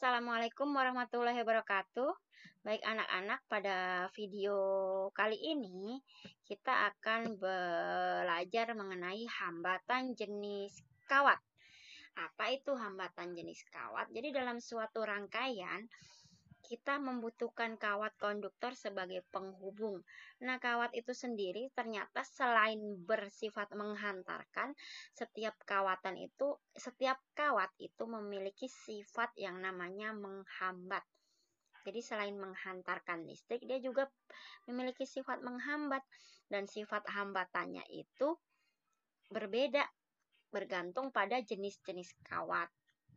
Assalamualaikum warahmatullahi wabarakatuh. Baik anak-anak, pada video kali ini kita akan belajar mengenai hambatan jenis kawat. Apa itu hambatan jenis kawat? Jadi dalam suatu rangkaian kita membutuhkan kawat konduktor sebagai penghubung. Nah, kawat itu sendiri ternyata selain bersifat menghantarkan, setiap kawat itu memiliki sifat yang namanya menghambat. Jadi selain menghantarkan listrik, dia juga memiliki sifat menghambat, dan sifat hambatannya itu berbeda bergantung pada jenis-jenis kawat.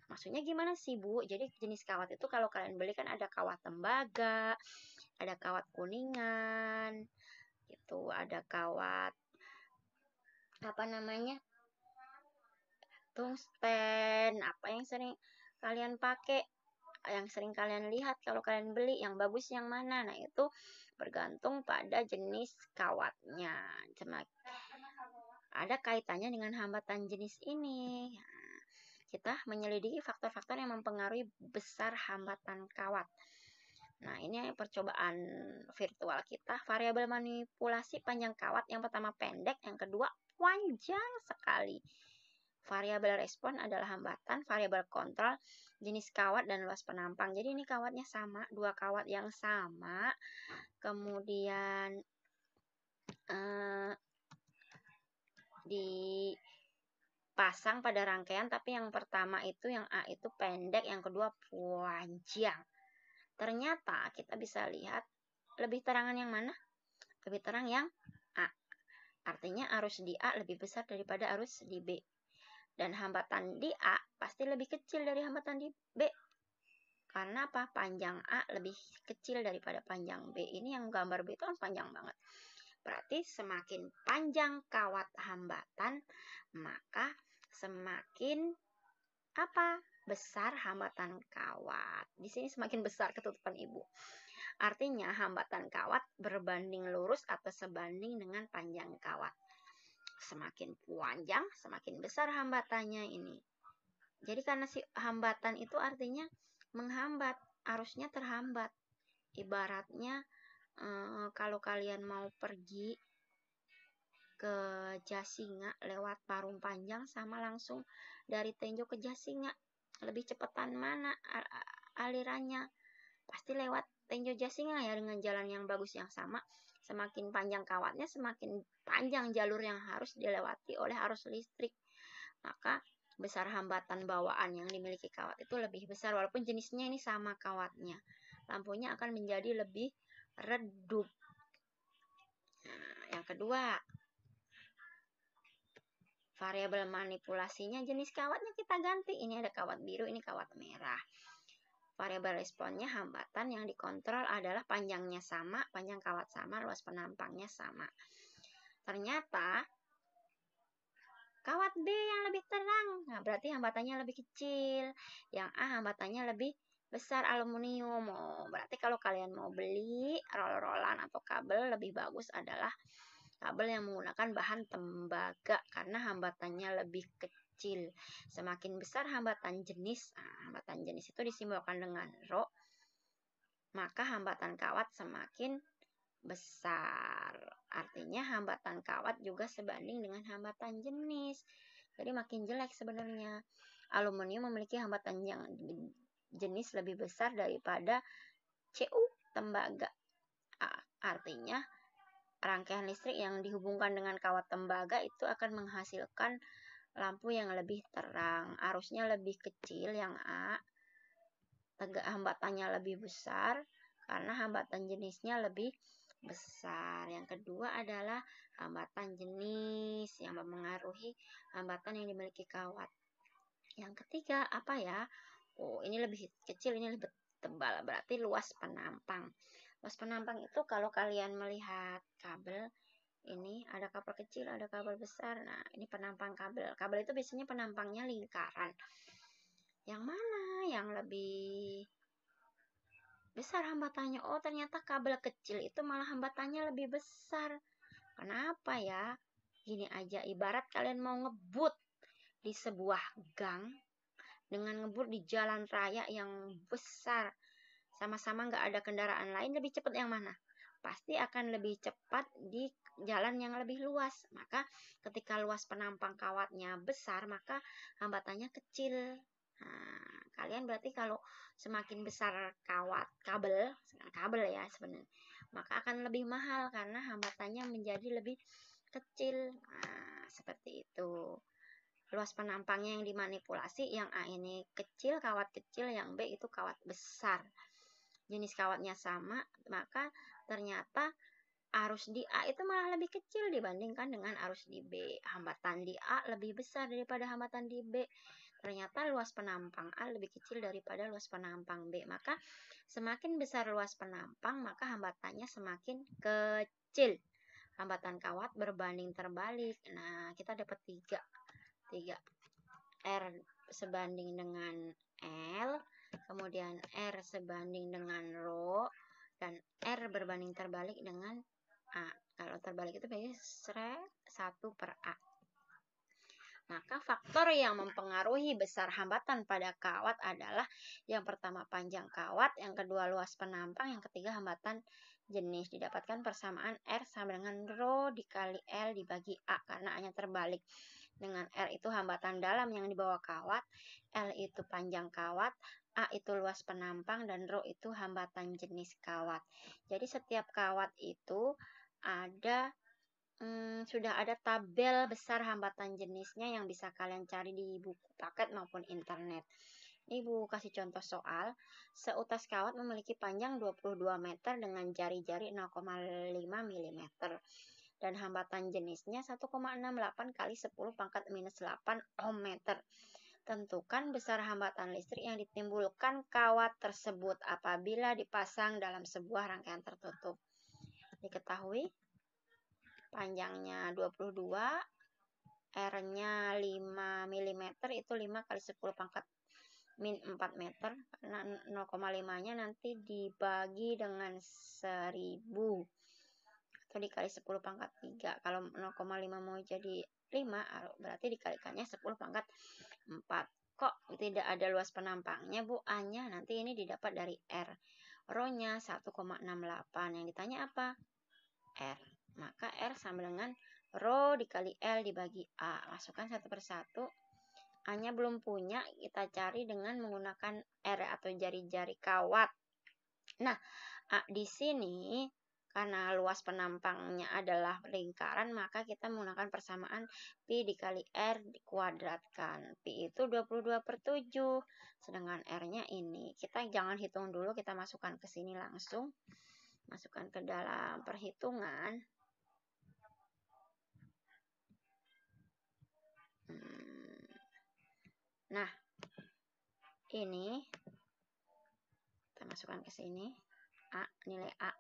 Maksudnya gimana sih, Bu? Jadi jenis kawat itu kalau kalian beli kan ada kawat tembaga, ada kawat kuningan, gitu, ada kawat apa namanya? Tungsten. Apa yang sering kalian pakai? Yang sering kalian lihat kalau kalian beli, yang bagus yang mana? Nah, itu bergantung pada jenis kawatnya. Ada kaitannya dengan hambatan jenis ini. Kita menyelidiki faktor-faktor yang mempengaruhi besar hambatan kawat. Nah, ini percobaan virtual kita. Variabel manipulasi panjang kawat. Yang pertama pendek, yang kedua panjang sekali. Variabel respon adalah hambatan, variabel kontrol jenis kawat dan luas penampang. Jadi ini kawatnya sama, dua kawat yang sama. Kemudian dipasang pada rangkaian, tapi yang pertama itu yang A itu pendek, yang kedua panjang. Ternyata kita bisa lihat lebih terangan yang mana? Lebih terang yang A. Artinya arus di A lebih besar daripada arus di B. Dan hambatan di A pasti lebih kecil dari hambatan di B. Karena apa? Panjang A lebih kecil daripada panjang B. Ini yang gambar B itu kan panjang banget. Berarti semakin panjang kawat hambatan, maka semakin apa? Besar hambatan kawat. Di sini semakin besar ketutupan ibu. Artinya hambatan kawat berbanding lurus atau sebanding dengan panjang kawat. Semakin panjang, semakin besar hambatannya ini. Jadi karena si hambatan itu artinya menghambat, arusnya terhambat. Ibaratnya kalau kalian mau pergi ke Jasinga lewat Parung Panjang sama langsung dari Tenjo ke Jasinga, lebih cepetan mana alirannya? Pasti lewat Tenjo Jasinga ya, dengan jalan yang bagus yang sama. Semakin panjang kawatnya, semakin panjang jalur yang harus dilewati oleh arus listrik. Maka besar hambatan bawaan yang dimiliki kawat itu lebih besar, walaupun jenisnya ini sama kawatnya. Lampunya akan menjadi lebih redup. Nah, yang kedua, variabel manipulasinya jenis kawatnya kita ganti. Ini ada kawat biru, ini kawat merah. Variabel responnya hambatan yang dikontrol adalah panjangnya sama, panjang kawat sama, luas penampangnya sama. Ternyata kawat B yang lebih terang. Nah, berarti hambatannya lebih kecil. Yang A hambatannya lebih besar, aluminium. Berarti kalau kalian mau beli roll-rollan atau kabel, lebih bagus adalah kabel yang menggunakan bahan tembaga karena hambatannya lebih kecil. Semakin besar hambatan jenis, hambatan jenis itu disimbolkan dengan rho, maka hambatan kawat semakin besar. Artinya hambatan kawat juga sebanding dengan hambatan jenis. Jadi makin jelek sebenarnya. Aluminium memiliki hambatan yang jenis lebih besar daripada Cu tembaga. Artinya rangkaian listrik yang dihubungkan dengan kawat tembaga itu akan menghasilkan lampu yang lebih terang. Arusnya lebih kecil yang A. Hambatannya lebih besar karena hambatan jenisnya lebih besar. Yang kedua adalah hambatan jenis yang mempengaruhi hambatan yang dimiliki kawat. Yang ketiga apa ya? Ini lebih kecil, ini lebih tebal. Berarti luas penampang. Luas penampang itu kalau kalian melihat kabel, ini ada kabel kecil, ada kabel besar. Nah, ini penampang kabel. Kabel itu biasanya penampangnya lingkaran. Yang mana yang lebih besar hambatannya? Oh, ternyata kabel kecil itu malah hambatannya lebih besar. Kenapa ya? Gini aja, ibarat kalian mau ngebut di sebuah gang dengan ngebut di jalan raya yang besar, sama-sama nggak ada kendaraan lain, lebih cepat yang mana? Pasti akan lebih cepat di jalan yang lebih luas. Maka ketika luas penampang kawatnya besar, maka hambatannya kecil. Nah, kalian berarti kalau semakin besar kawat kabel ya sebenarnya, maka akan lebih mahal karena hambatannya menjadi lebih kecil. Nah, seperti itu. Luas penampangnya yang dimanipulasi, yang A ini kecil, kawat kecil, yang B itu kawat besar. Jenis kawatnya sama, maka ternyata arus di A itu malah lebih kecil dibandingkan dengan arus di B. Hambatan di A lebih besar daripada hambatan di B. Ternyata luas penampang A lebih kecil daripada luas penampang B. Maka semakin besar luas penampang, maka hambatannya semakin kecil. Hambatan kawat berbanding terbalik. Nah, kita dapat 3. R sebanding dengan L, kemudian R sebanding dengan rho, dan R berbanding terbalik dengan A. Kalau terbalik itu biasanya 1/A. Maka faktor yang mempengaruhi besar hambatan pada kawat adalah yang pertama panjang kawat, yang kedua luas penampang, yang ketiga hambatan jenis. Didapatkan persamaan R sama dengan rho dikali L dibagi A karena A-nya terbalik. Dengan R itu hambatan dalam yang dibawa kawat, L itu panjang kawat, A itu luas penampang, dan rho itu hambatan jenis kawat. Jadi setiap kawat itu ada sudah ada tabel besar hambatan jenisnya yang bisa kalian cari di buku paket maupun internet. Ini Bu kasih contoh soal. Seutas kawat memiliki panjang 22 meter dengan jari-jari 0,5 mm. Dan hambatan jenisnya 1,68 kali 10 pangkat minus 8 ohm meter. Tentukan besar hambatan listrik yang ditimbulkan kawat tersebut apabila dipasang dalam sebuah rangkaian tertutup. Diketahui panjangnya 22, R-nya 5 mm, itu 5 kali 10 pangkat min 4 meter. Karena 0,5-nya nanti dibagi dengan 1000. Atau dikali 10 pangkat 3. Kalau 0,5 mau jadi 5, berarti dikalikannya 10 pangkat 4. Kok tidak ada luas penampangnya, Bu? A-nya nanti ini didapat dari R. Rho-nya 1,68. Yang ditanya apa? R. Maka R sama dengan rho dikali L dibagi A. Masukkan satu persatu. A-nya belum punya, kita cari dengan menggunakan R atau jari-jari kawat. Nah, A di sini karena luas penampangnya adalah lingkaran, maka kita menggunakan persamaan Pi dikali R dikuadratkan. Pi itu 22/7. Sedangkan R-nya ini. Kita jangan hitung dulu, kita masukkan ke sini langsung. Masukkan ke dalam perhitungan. Nah, ini kita masukkan ke sini. Nilai A.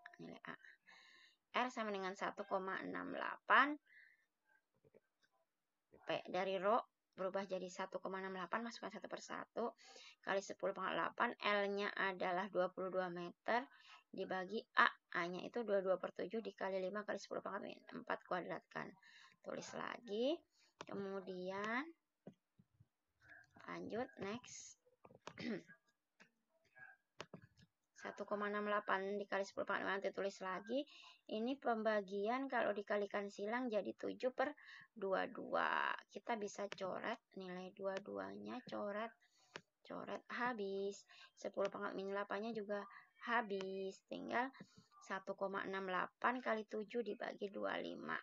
R sama dengan 1,68. P dari rho berubah jadi 1,68, masukkan satu persatu, kali 10 pangkat 8, L-nya adalah 22 meter, dibagi A, A-nya itu 22/7 dikali 5 kali 10 pangkat 4 kuadratkan. Tulis lagi, kemudian lanjut, next. 1,68 dikali 10 pangkat 5, nanti tulis lagi. Ini pembagian kalau dikalikan silang jadi 7/22. Kita bisa coret nilai 22-nya, coret habis. 10 pangkat min 8-nya juga habis. Tinggal 1,68 kali 7 dibagi 25.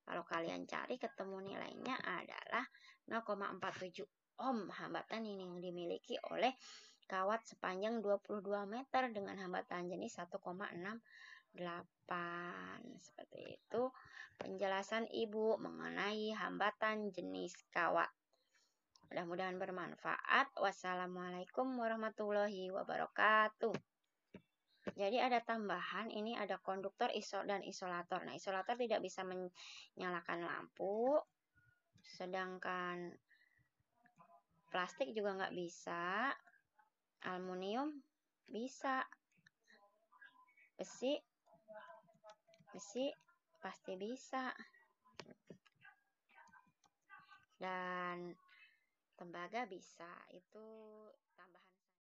Kalau kalian cari ketemu nilainya adalah 0,47 ohm hambatan ini yang dimiliki oleh kawat sepanjang 22 meter dengan hambatan jenis 1,68. Seperti itu penjelasan Ibu mengenai hambatan jenis kawat. Mudah-mudahan bermanfaat. Wassalamualaikum warahmatullahi wabarakatuh. Jadi ada tambahan, ini ada konduktor dan isolator. Nah, isolator tidak bisa menyalakan lampu, sedangkan plastik juga nggak bisa. Aluminium bisa, besi pasti bisa. Dan lembaga bisa. Itu tambahan